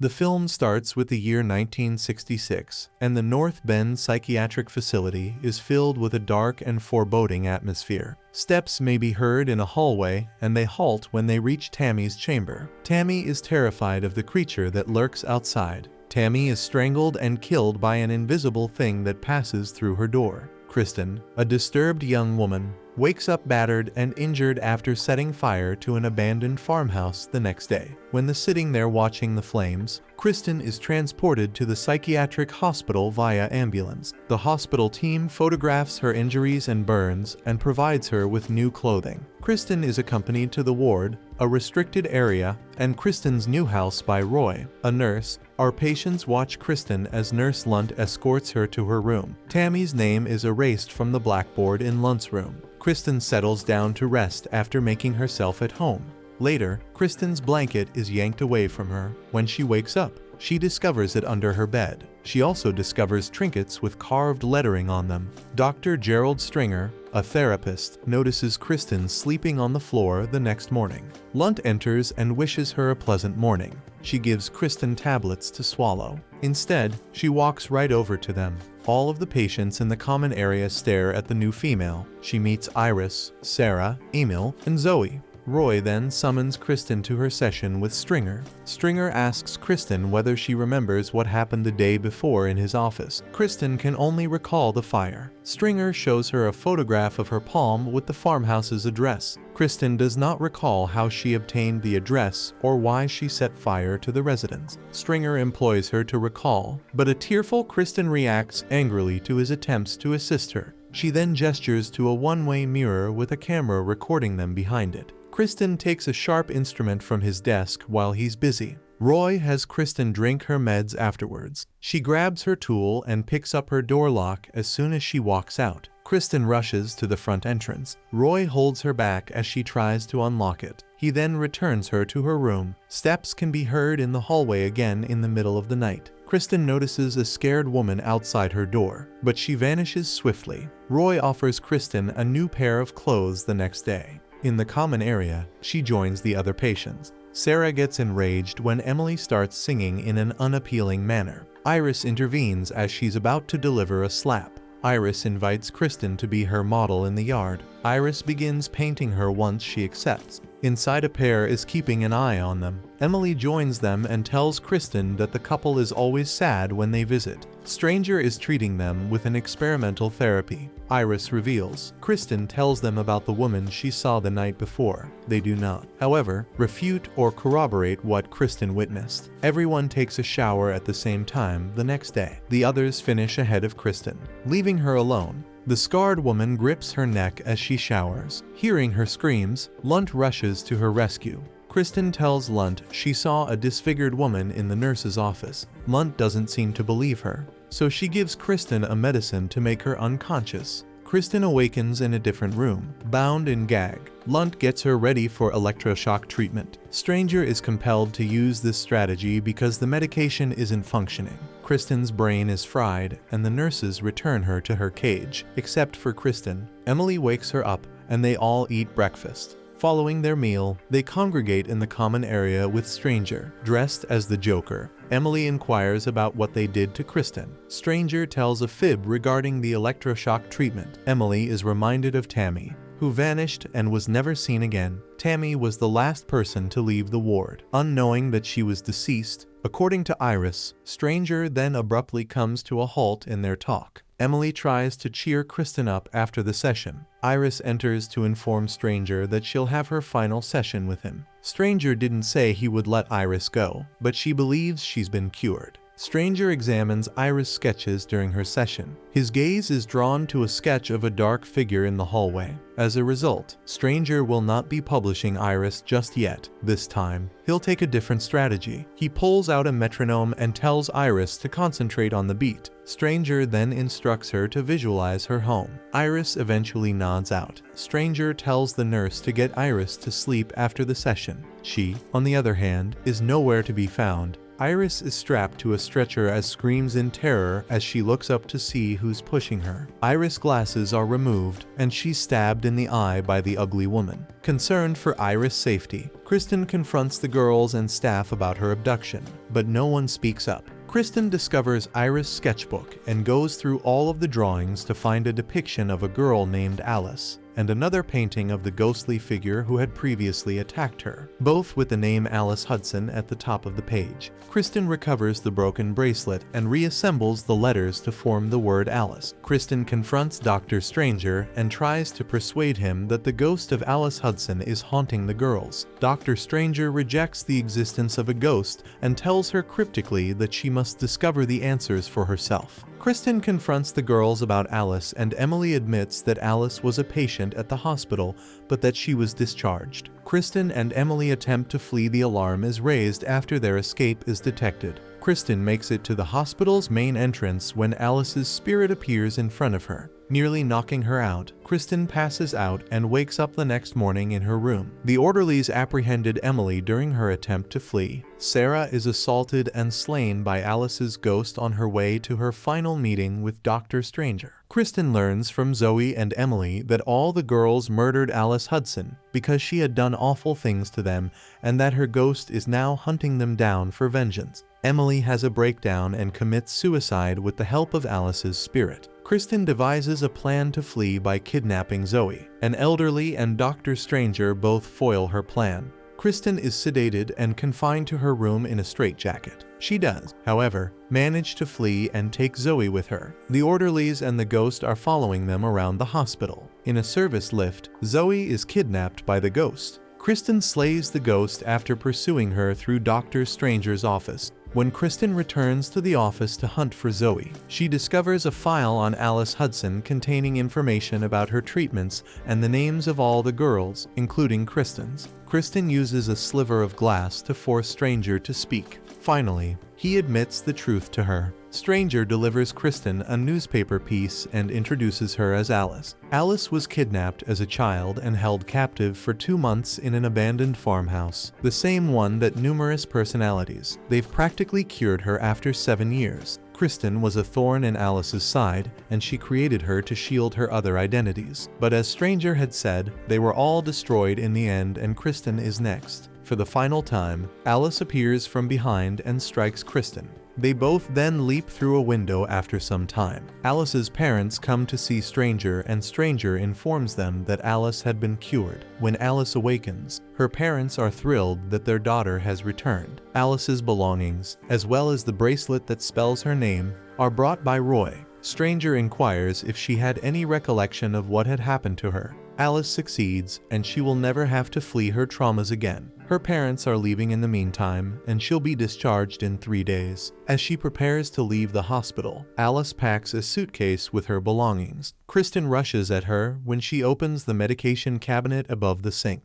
The film starts with the year 1966, and the North Bend Psychiatric Facility is filled with a dark and foreboding atmosphere. Steps may be heard in a hallway, and they halt when they reach Tammy's chamber. Tammy is terrified of the creature that lurks outside. Tammy is strangled and killed by an invisible thing that passes through her door. Kristen, a disturbed young woman, wakes up battered and injured after setting fire to an abandoned farmhouse the next day. When they're sitting there watching the flames, Kristen is transported to the psychiatric hospital via ambulance. The hospital team photographs her injuries and burns and provides her with new clothing. Kristen is accompanied to the ward, a restricted area, and Kristen's new house by Roy, a nurse. Our patients watch Kristen as Nurse Lunt escorts her to her room. Tammy's name is erased from the blackboard in Lunt's room. Kristen settles down to rest after making herself at home. Later, Kristen's blanket is yanked away from her. When she wakes up, she discovers it under her bed. She also discovers trinkets with carved lettering on them. Dr. Gerald Stringer, a therapist, notices Kristen sleeping on the floor the next morning. Lunt enters and wishes her a pleasant morning. She gives Kristen tablets to swallow. Instead, she walks right over to them. All of the patients in the common area stare at the new female. She meets Iris, Sarah, Emil, and Zoe. Roy then summons Kristen to her session with Stringer. Stringer asks Kristen whether she remembers what happened the day before in his office. Kristen can only recall the fire. Stringer shows her a photograph of her palm with the farmhouse's address. Kristen does not recall how she obtained the address or why she set fire to the residence. Stringer employs her to recall, but a tearful Kristen reacts angrily to his attempts to assist her. She then gestures to a one-way mirror with a camera recording them behind it. Kristen takes a sharp instrument from his desk while he's busy. Roy has Kristen drink her meds afterwards. She grabs her tool and picks up her door lock as soon as she walks out. Kristen rushes to the front entrance. Roy holds her back as she tries to unlock it. He then returns her to her room. Steps can be heard in the hallway again in the middle of the night. Kristen notices a scared woman outside her door, but she vanishes swiftly. Roy offers Kristen a new pair of clothes the next day. In the common area, she joins the other patients. Sarah gets enraged when Emily starts singing in an unappealing manner. Iris intervenes as she's about to deliver a slap. Iris invites Kristen to be her model in the yard. Iris begins painting her once she accepts. Inside, a pair is keeping an eye on them. Emily joins them and tells Kristen that the couple is always sad when they visit. Stranger is treating them with an experimental therapy. Iris reveals. Kristen tells them about the woman she saw the night before. They do not, however, refute or corroborate what Kristen witnessed. Everyone takes a shower at the same time the next day. The others finish ahead of Kristen, leaving her alone. The scarred woman grips her neck as she showers. Hearing her screams, Lunt rushes to her rescue. Kristen tells Lunt she saw a disfigured woman in the nurse's office. Lunt doesn't seem to believe her, so she gives Kristen a medicine to make her unconscious. Kristen awakens in a different room, bound and gagged. Lunt gets her ready for electroshock treatment. Stranger is compelled to use this strategy because the medication isn't functioning. Kristen's brain is fried, and the nurses return her to her cage, except for Kristen. Emily wakes her up, and they all eat breakfast. Following their meal, they congregate in the common area with Stranger, dressed as the Joker. Emily inquires about what they did to Kristen. Stranger tells a fib regarding the electroshock treatment. Emily is reminded of Tammy, who vanished and was never seen again. Tammy was the last person to leave the ward. Unknowing that she was deceased, according to Iris, Stranger then abruptly comes to a halt in their talk. Emily tries to cheer Kristen up after the session. Iris enters to inform Stranger that she'll have her final session with him. Stranger didn't say he would let Iris go, but she believes she's been cured. Stranger examines Iris' sketches during her session. His gaze is drawn to a sketch of a dark figure in the hallway. As a result, Stranger will not be publishing Iris just yet. This time, he'll take a different strategy. He pulls out a metronome and tells Iris to concentrate on the beat. Stranger then instructs her to visualize her home. Iris eventually nods out. Stranger tells the nurse to get Iris to sleep after the session. She, on the other hand, is nowhere to be found. Iris is strapped to a stretcher as screams in terror as she looks up to see who's pushing her. Iris' glasses are removed and she's stabbed in the eye by the ugly woman. Concerned for Iris' safety, Kristen confronts the girls and staff about her abduction, but no one speaks up. Kristen discovers Iris' sketchbook and goes through all of the drawings to find a depiction of a girl named Alice, and another painting of the ghostly figure who had previously attacked her, both with the name Alice Hudson at the top of the page. Kristen recovers the broken bracelet and reassembles the letters to form the word Alice. Kristen confronts Dr. Stranger and tries to persuade him that the ghost of Alice Hudson is haunting the girls. Dr. Stranger rejects the existence of a ghost and tells her cryptically that she must discover the answers for herself. Kristen confronts the girls about Alice, and Emily admits that Alice was a patient at the hospital, but that she was discharged. Kristen and Emily attempt to flee. The alarm is raised after their escape is detected. Kristen makes it to the hospital's main entrance when Alice's spirit appears in front of her, nearly knocking her out. Kristen passes out and wakes up the next morning in her room. The orderlies apprehended Emily during her attempt to flee. Sarah is assaulted and slain by Alice's ghost on her way to her final meeting with Dr. Stranger. Kristen learns from Zoe and Emily that all the girls murdered Alice Hudson because she had done awful things to them, and that her ghost is now hunting them down for vengeance. Emily has a breakdown and commits suicide with the help of Alice's spirit. Kristen devises a plan to flee by kidnapping Zoe. An elderly and Dr. Stranger both foil her plan. Kristen is sedated and confined to her room in a straitjacket. She does, however, manage to flee and take Zoe with her. The orderlies and the ghost are following them around the hospital. In a service lift, Zoe is kidnapped by the ghost. Kristen slays the ghost after pursuing her through Dr. Stranger's office. When Kristen returns to the office to hunt for Zoe, she discovers a file on Alice Hudson containing information about her treatments and the names of all the girls, including Kristen's. Kristen uses a sliver of glass to force Stranger to speak. Finally, he admits the truth to her. Stranger delivers Kristen a newspaper piece and introduces her as Alice. Alice was kidnapped as a child and held captive for 2 months in an abandoned farmhouse, the same one that numerous personalities. They've practically cured her after 7 years. Kristen was a thorn in Alice's side, and she created her to shield her other identities. But as Stranger had said, they were all destroyed in the end, and Kristen is next. For the final time, Alice appears from behind and strikes Kristen. They both then leap through a window after some time. Alice's parents come to see Stranger, and Stranger informs them that Alice had been cured. When Alice awakens, her parents are thrilled that their daughter has returned. Alice's belongings, as well as the bracelet that spells her name, are brought by Roy. Stranger inquires if she had any recollection of what had happened to her. Alice succeeds, and she will never have to flee her traumas again. Her parents are leaving in the meantime, and she'll be discharged in 3 days. As she prepares to leave the hospital, Alice packs a suitcase with her belongings. Kristen rushes at her when she opens the medication cabinet above the sink.